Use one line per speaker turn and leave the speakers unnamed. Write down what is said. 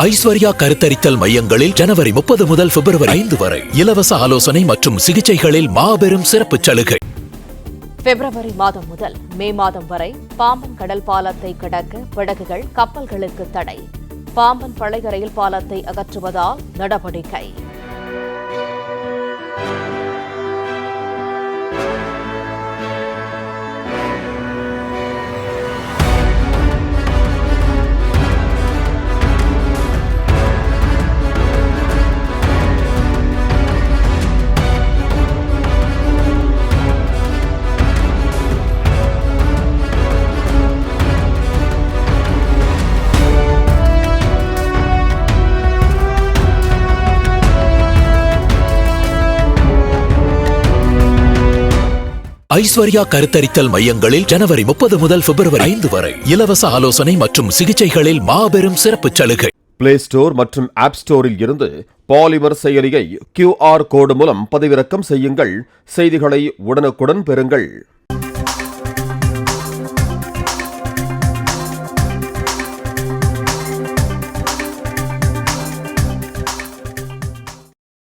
ஐஸ்வர்யா கருத்தரித்தல் மையங்களில் ஜனவரி 30 முதல் பிப்ரவரி 5 வரை இலவச ஆலோசனை மற்றும் சிகிச்சைகளில் மாபெரும் சிறப்பு சலுகை.
பிப்ரவரி மாதம் முதல் மே மாதம் வரை பாம்பன் கடல் பாலத்தை கடக்க படகுகள், கப்பல்களுக்கு தடை. பாம்பன் பழைய ரயில் பாலத்தை அகற்றுவதால் நடவடிக்கை.
ஐஸ்வர்யா கருத்தரித்தல் மையங்களில் ஜனவரி 30 முதல் பிப்ரவரி 5 வரை இலவச ஆலோசனை மற்றும் சிகிச்சைகளில் மாபெரும் சிறப்பு சலுகை.
பிளே ஸ்டோர் மற்றும் ஆப் ஸ்டோரில் இருந்து பாலிமர் செயலியை QR கோடு மூலம் பதிவிறக்கம் செய்யுங்கள். செய்திகளை உடனுக்குடன் பெறுங்கள்.